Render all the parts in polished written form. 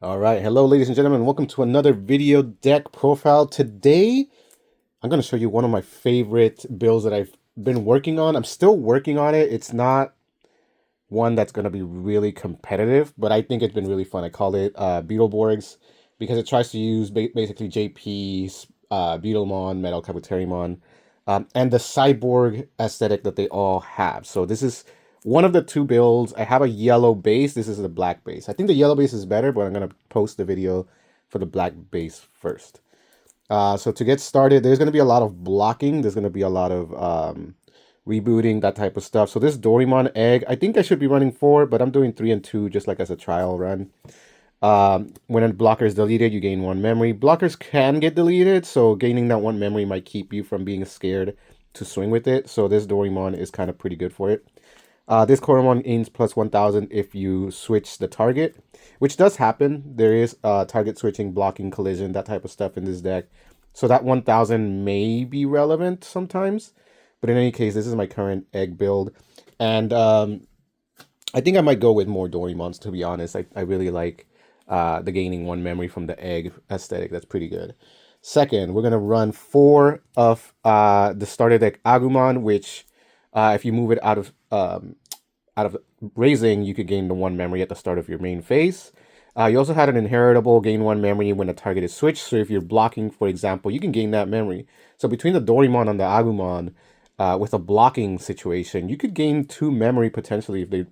All right, hello ladies and gentlemen, welcome to another video deck profile. Today, I'm going to show you one of my favorite builds that I've been working on. I'm still working on it. It's not one that's going to be really competitive, but I think it's been really fun. I call it Beetleborgs because it tries to use basically JP's Beetlemon, Metal Kabuterimon, and the Cyborg aesthetic that they all have. So this is one of the two builds. I have a yellow base. This is the black base. I think the yellow base is better, but I'm going to post the video for the black base first. So to get started, there's going to be a lot of blocking. There's going to be a lot of rebooting, that type of stuff. So this Doraemon egg, I think I should be running 4, but I'm doing 3 and 2 just like as a trial run. When a blocker is deleted, you gain 1 memory. Blockers can get deleted, so gaining that 1 memory might keep you from being scared to swing with it. So this Doraemon is kind of pretty good for it. This Koromon gains plus 1000 if you switch the target, which does happen. There is target switching, blocking, collision, that type of stuff in this deck. So that 1000 may be relevant sometimes. But in any case, this is my current egg build. And I think I might go with more Doraemons, to be honest. I really like the gaining 1 memory from the egg aesthetic. That's pretty good. Second, we're going to run 4 of the starter deck Agumon, which if you move it out of raising, you could gain the 1 memory at the start of your main phase. You also had an inheritable gain 1 memory when the target is switched. So if you're blocking, for example, you can gain that memory. So between the Doraemon and the Agumon, with a blocking situation, you could gain 2 memory potentially if they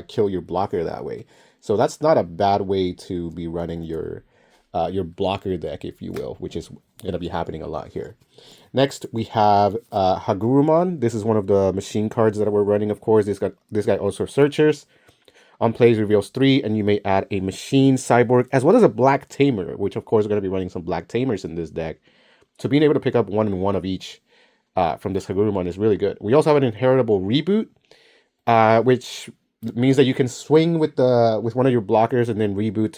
kill your blocker that way. So that's not a bad way to be running your blocker deck, if you will, which is going to be happening a lot here. Next, we have Hagurumon. This is one of the machine cards that we're running, of course. This guy also searchers. On plays reveals 3, and you may add a machine cyborg as well as a black tamer, which of course is going to be running some black tamers in this deck. So being able to pick up 1 and 1 of each from this Hagurumon is really good. We also have an inheritable reboot, which means that you can swing with one of your blockers and then reboot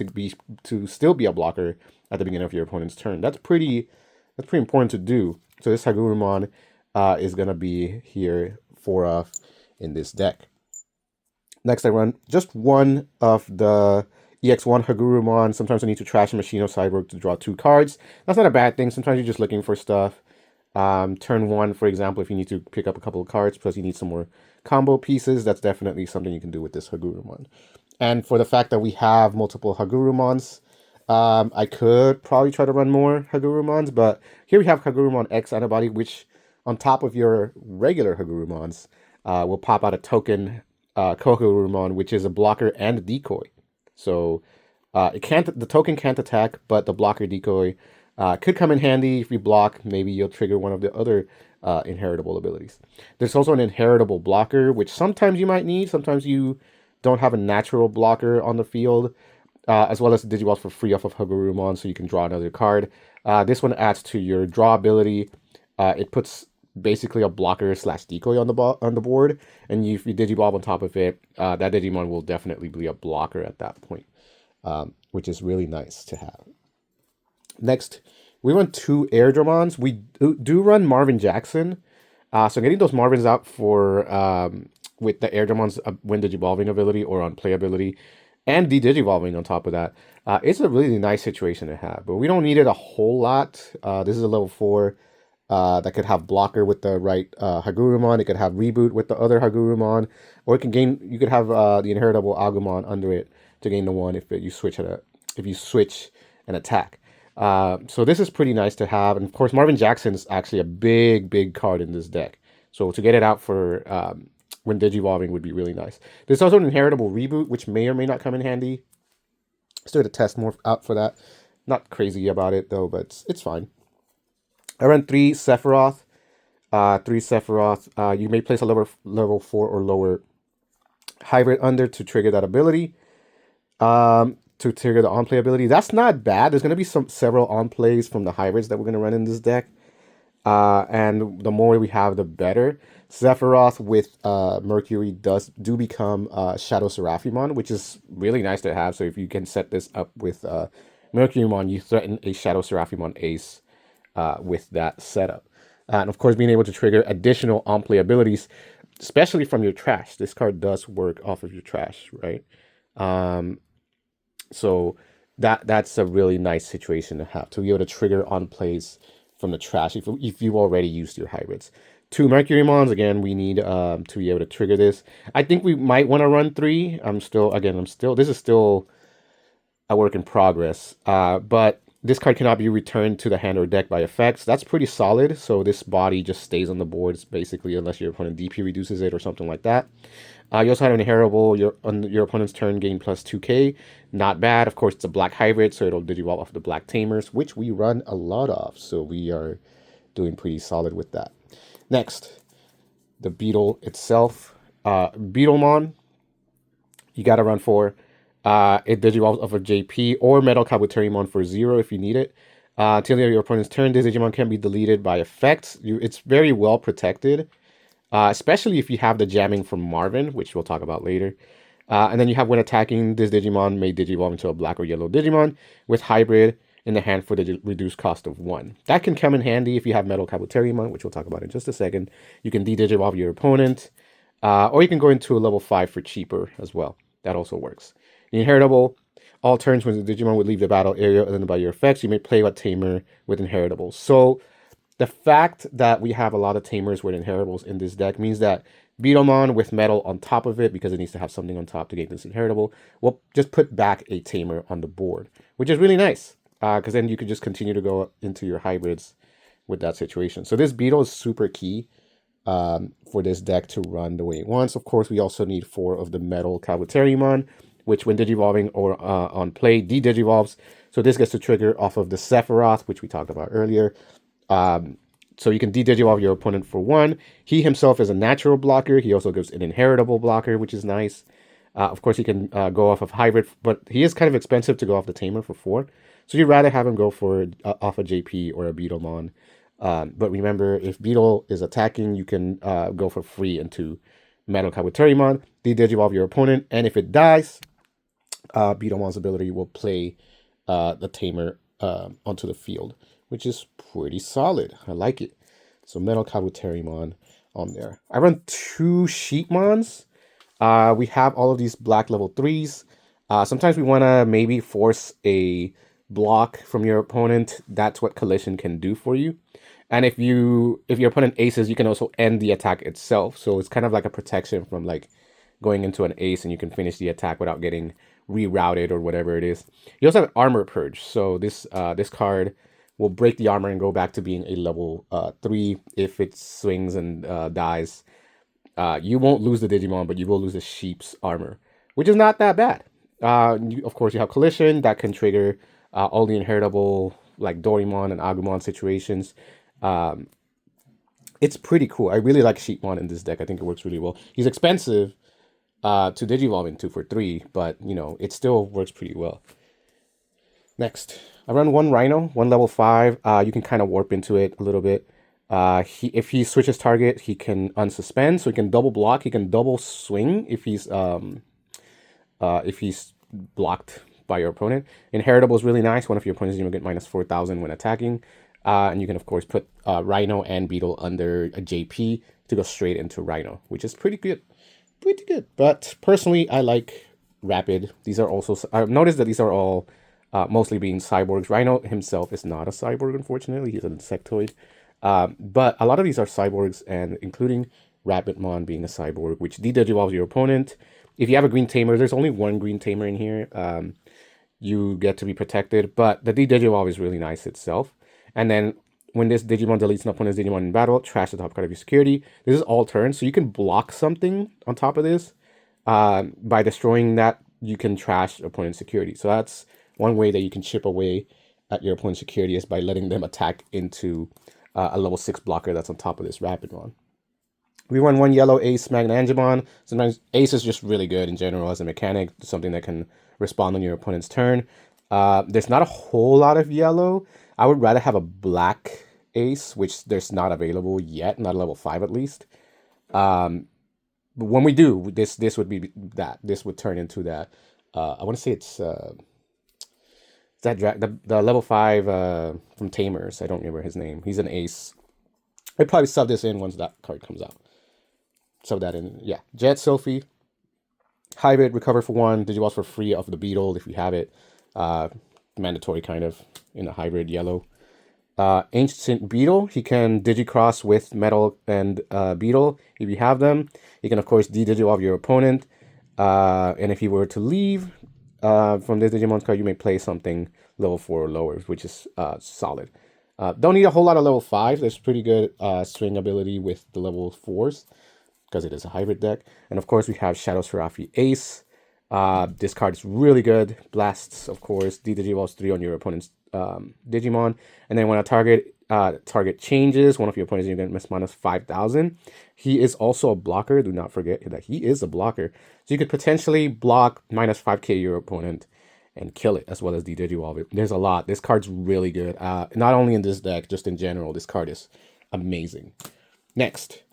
to still be a blocker at the beginning of your opponent's turn. That's pretty important to do. So this Hagurumon is gonna be here for us in this deck. Next, I run just 1 of the EX1 Hagurumon. Sometimes I need to trash a machine or cyborg to draw 2 cards. That's not a bad thing. Sometimes you're just looking for stuff. Turn 1, for example, if you need to pick up a couple of cards, plus you need some more combo pieces, that's definitely something you can do with this Hagurumon. And for the fact that we have multiple Hagurumons, I could probably try to run more Hagurumons, but here we have Hagurumon X antibody, which on top of your regular Hagurumons will pop out a token Kohagurumon, which is a blocker and a decoy. So the token can't attack, but the blocker decoy could come in handy if you block. Maybe you'll trigger one of the other inheritable abilities. There's also an inheritable blocker, which sometimes you might need. Sometimes you don't have a natural blocker on the field, as well as the Digivolves for free off of Hagurumon, so you can draw another card. This one adds to your draw ability. It puts basically a blocker / decoy on the board, and if you Digivolve on top of it, that Digimon will definitely be a blocker at that point, which is really nice to have. Next, we run 2 Airdramons. We do run Marvin Jackson. So getting those Marvins out for with the Airdramons when Digivolving ability or on playability, and de-Digivolving on top of that, it's a really nice situation to have. But we don't need it a whole lot. This is a level 4 that could have blocker with the right Hagurumon. It could have reboot with the other Hagurumon, or it can gain. You could have the inheritable Agumon under it to gain the 1 if you switch an attack. So this is pretty nice to have. And of course, Marvin Jackson is actually a big card in this deck. So to get it out for when Digivolving would be really nice. There's also an inheritable reboot, which may or may not come in handy. Still to test more out for that. Not crazy about it though, but it's fine. I run 3 Sephiroth. You may place a level 4 or lower hybrid under to trigger that ability. To trigger the on-play ability. That's not bad. There's going to be several on-plays from the hybrids that we're going to run in this deck. And the more we have, the better. Sephiroth with Mercury do become Shadow Seraphimon, which is really nice to have. So if you can set this up with Mercurymon, you threaten a Shadow Seraphimon ace with that setup. And of course, being able to trigger additional on-play abilities, especially from your trash. This card does work off of your trash, right? So that's a really nice situation to have, to be able to trigger on plays from the trash if you've already used your hybrids. 2 Mercurymons, again, we need to be able to trigger this. I think we might want to run 3. This is still a work in progress. But this card cannot be returned to the hand or deck by effects. That's pretty solid. So this body just stays on the boards basically, unless your opponent DP reduces it or something like that. You also have an inheritable. On your opponent's turn, gain plus 2k. Not bad. Of course, it's a black hybrid, so it'll digivolve off the black tamers, which we run a lot of. So we are doing pretty solid with that. Next, the Beetle itself. Beetlemon, you got to run 4. It digivolves off of JP or Metal Kabuterimon for 0 if you need it. Till your opponent's turn, this Digimon can be deleted by effects. It's very well protected, especially if you have the jamming from Marvin, which we'll talk about later. And then you have, when attacking, this Digimon may digivolve into a black or yellow Digimon with hybrid in the hand for the reduced cost of 1. That can come in handy if you have Metal Kabuterimon, which we'll talk about in just a second. You can de-digivolve your opponent, or you can go into a level 5 for cheaper as well. That also works. The inheritable, all turns when the Digimon would leave the battle area other than by your effects, you may play a tamer with inheritables. So the fact that we have a lot of tamers with inheritables in this deck means that Beetlemon with metal on top of it, because it needs to have something on top to gain this inheritable, will just put back a tamer on the board, which is really nice, because then you could just continue to go into your hybrids with that situation. So this Beetle is super key for this deck to run the way it wants. Of course, we also need 4 of the Metal Kabuterimon, which when digivolving or on play, de-digivolves. So this gets to trigger off of the Sephiroth, which we talked about earlier. So you can de-digivolve your opponent for 1. He himself is a natural blocker. He also gives an inheritable blocker, which is nice. Of course, he can go off of hybrid, but he is kind of expensive to go off the tamer for 4. So you'd rather have him go for off a JP or a Beetlemon. But remember, if Beetle is attacking, you can go for free into Metal Kabuterimon, de-digivolve your opponent, and if it dies, Beetlemon's ability will play the tamer onto the field, which is pretty solid. I like it. So Metal Kabuterimon on there. I run 2 Sheepmons. We have all of these black level 3s. Sometimes we want to maybe force a block from your opponent. That's what Collision can do for you. And if your opponent aces, you can also end the attack itself. So it's kind of like a protection from like going into an ace, and you can finish the attack without getting rerouted or whatever it is. You also have Armor Purge. So this card will break the armor and go back to being a level 3 if it swings and dies. You won't lose the Digimon, but you will lose the sheep's armor, which is not that bad. Of course, you have Collision that can trigger all the inheritable like Doraemon and Agumon situations. It's pretty cool. I really like Sheepmon in this deck. I think it works really well. He's expensive to digivolve into for 3, but you know, it still works pretty well. Next, I run 1 Rhino, 1 level 5. You can kind of warp into it a little bit. If he switches target, he can unsuspend, so he can double block. He can double swing if he's blocked by your opponent. Inheritable is really nice. One of your opponents is going to get minus 4,000 when attacking. And you can, of course, put Rhino and Beetle under a JP to go straight into Rhino, which is pretty good. Pretty good. But personally, I like Rapid. These are also... I've noticed that these are all mostly being cyborgs. Rhino himself is not a cyborg, unfortunately. He's an insectoid. But a lot of these are cyborgs, and including Rapidmon being a cyborg, which de-digivolves your opponent. If you have a green tamer, there's only 1 green tamer in here. You get to be protected, but the de-digivolve is really nice itself. And then when this Digimon deletes an opponent's Digimon in battle, trash the top card of your security. This is all turns, so you can block something on top of this. By destroying that, you can trash opponent's security. So that's one way that you can chip away at your opponent's security, is by letting them attack into a level 6 blocker that's on top of this Rapidmon. We run 1 yellow Ace Magnangemon. Sometimes Ace is just really good in general as a mechanic, something that can respond on your opponent's turn. There's not a whole lot of yellow. I would rather have a black Ace, which there's not available yet, not level 5 at least. But when we do, this would be that. This would turn into that. I want to say it's that the level 5 from Tamers. I don't remember his name. He's an Ace. I'd probably sub this in once that card comes out. Sub that in. Yeah. Jet Sophie. Hybrid, recover for 1. Digivolves for free off of the Beetle if you have it. mandatory kind of in a hybrid yellow. Ancient Beetle, he can Digicross with Metal and Beetle if you have them. You can, of course, de-Digivolve your opponent. And if you were to leave from this Digimon card, you may play something level 4 or lower, which is solid. Don't need a whole lot of level 5. There's pretty good swing ability with the level 4s because it is a hybrid deck. And of course, we have Shadow Seraphi Ace. This card is really good. Blasts, of course, de-Digivolves 3 on your opponent's Digimon. And then when a target changes, one of your opponents, you're going to miss minus 5,000. He is also a blocker. Do not forget that he is a blocker. So you could potentially block minus 5k your opponent and kill it, as well as de-Digivolve it. There's a lot. This card's really good. Not only in this deck, just in general, this card is amazing. Next,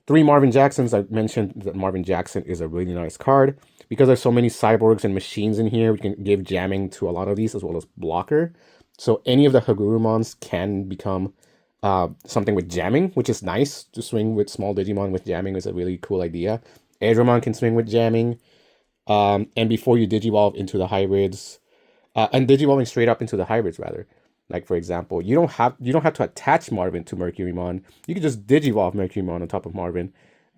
3 Marvin Jacksons. I mentioned that Marvin Jackson is a really nice card. Because there's so many cyborgs and machines in here, we can give jamming to a lot of these, as well as blocker. So any of the Hagurumons can become something with jamming, which is nice. To swing with small Digimon with jamming is a really cool idea. Edramon can swing with jamming. And before you Digivolve into the hybrids, and Digivolving straight up into the hybrids, rather. Like, for example, you don't have to attach Marvin to Mercurymon. You can just Digivolve Mercurymon on top of Marvin.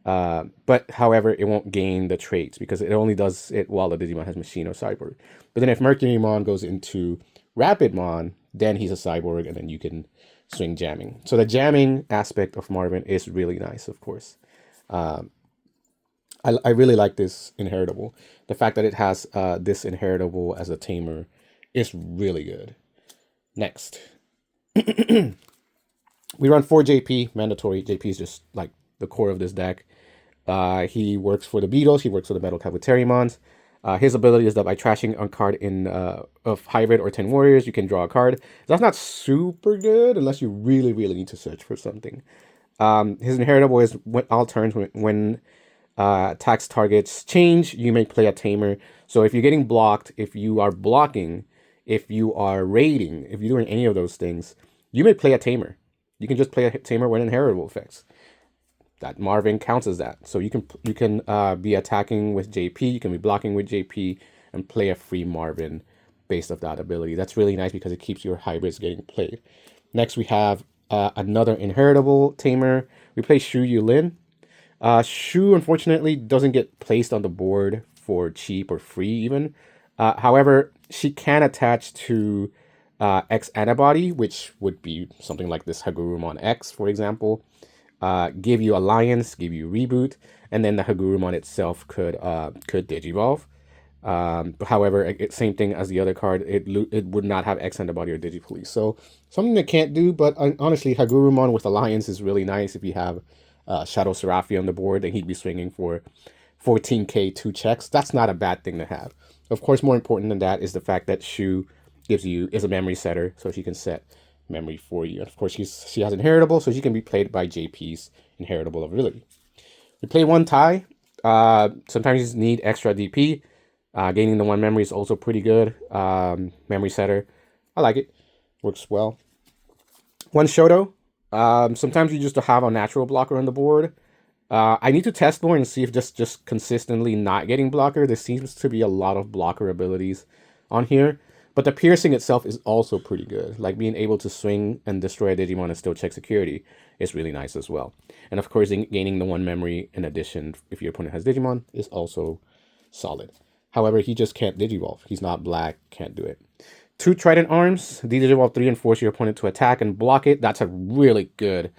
But however, it won't gain the traits because it only does it while the Digimon has Machine or Cyborg. But then if Mercurymon goes into Rapidmon, then he's a Cyborg, and then you can swing jamming. So the jamming aspect of Marvin is really nice, of course. I really like this inheritable. The fact that it has this inheritable as a tamer is really good. Next. We run 4 JP, mandatory. JP is just like the core of this deck. He works for the Beetles. He works for the Metal Kabuterimons. His ability is that by trashing a card in of Hybrid or 10 Warriors, you can draw a card. That's not super good unless you really, really need to search for something. His inheritable is all turns when attacks targets change, you may play a tamer. So if you're getting blocked, if you are blocking, if you are raiding, if you're doing any of those things, you may play a tamer. You can just play a tamer with inheritable effects. That Marvin counts as that. So you can be attacking with JP, you can be blocking with JP, and play a free Marvin based off that ability. That's really nice because it keeps your hybrids getting played. Next, we have another inheritable tamer. We play Shu Yulin. Shu, unfortunately, doesn't get placed on the board for cheap or free even. However, she can attach to X antibody, which would be something like this Hagurumon X, for example. Give you Alliance, give you Reboot, and then the Hagurumon itself could Digivolve. However, same thing as the other card, it would not have X antibody or Digipolice. So something that can't do, but honestly, Hagurumon with Alliance is really nice. If you have Shadow Seraphi on the board, then he'd be swinging for 14k 2 checks. That's not a bad thing to have. Of course, more important than that is the fact that Shu is a memory setter, so she can set memory for you. And of course, she has inheritable, so she can be played by JP's inheritable ability. We play 1 tie. Sometimes you need extra DP. Gaining the 1 memory is also pretty good. Memory setter. I like it. Works well. 1 Shoto. Sometimes you just have a natural blocker on the board. I need to test more and see if just consistently not getting blocker. There seems to be a lot of blocker abilities on here. But the piercing itself is also pretty good. Like being able to swing and destroy a Digimon and still check security is really nice as well. And of course, gaining the 1 memory in addition, if your opponent has Digimon, is also solid. However, he just can't Digivolve. He's not black, can't do it. 2 Trident Arms, Digivolve 3 and force your opponent to attack and block it. That's a really good,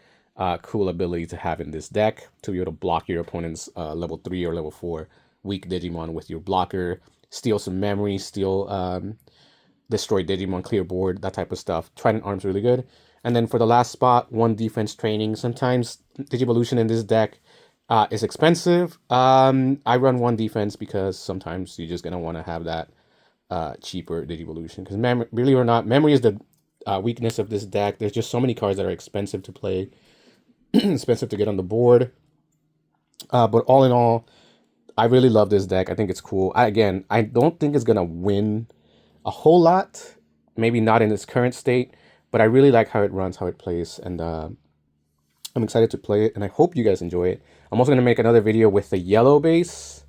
cool ability to have in this deck, to be able to block your opponent's level 3 or level 4 weak Digimon with your blocker, steal some memory, destroy Digimon, clear board, that type of stuff. Trident Arm's really good. And then for the last spot, 1 defense training. Sometimes Digivolution in this deck is expensive. I run 1 defense because sometimes you're just going to want to have that cheaper Digivolution. Because believe it or not, memory is the weakness of this deck. There's just so many cards that are expensive to play, expensive to get on the board. But all in all, I really love this deck. I think it's cool. I don't think it's going to win a whole lot, maybe not in its current state, but I really like how it runs, how it plays, and I'm excited to play it, and I hope you guys enjoy it. I'm also going to make another video with the yellow base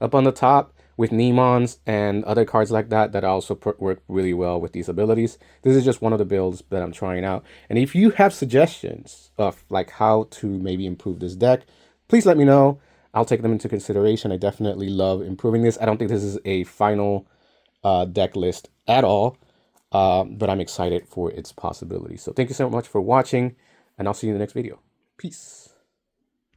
up on the top, with Nemons and other cards like that that also work really well with these abilities. This is just one of the builds that I'm trying out. And if you have suggestions of like how to maybe improve this deck, please let me know. I'll take them into consideration. I definitely love improving this. I don't think this is a final deck list at all, but I'm excited for its possibilities. So thank you so much for watching, and I'll see you in the next video. Peace.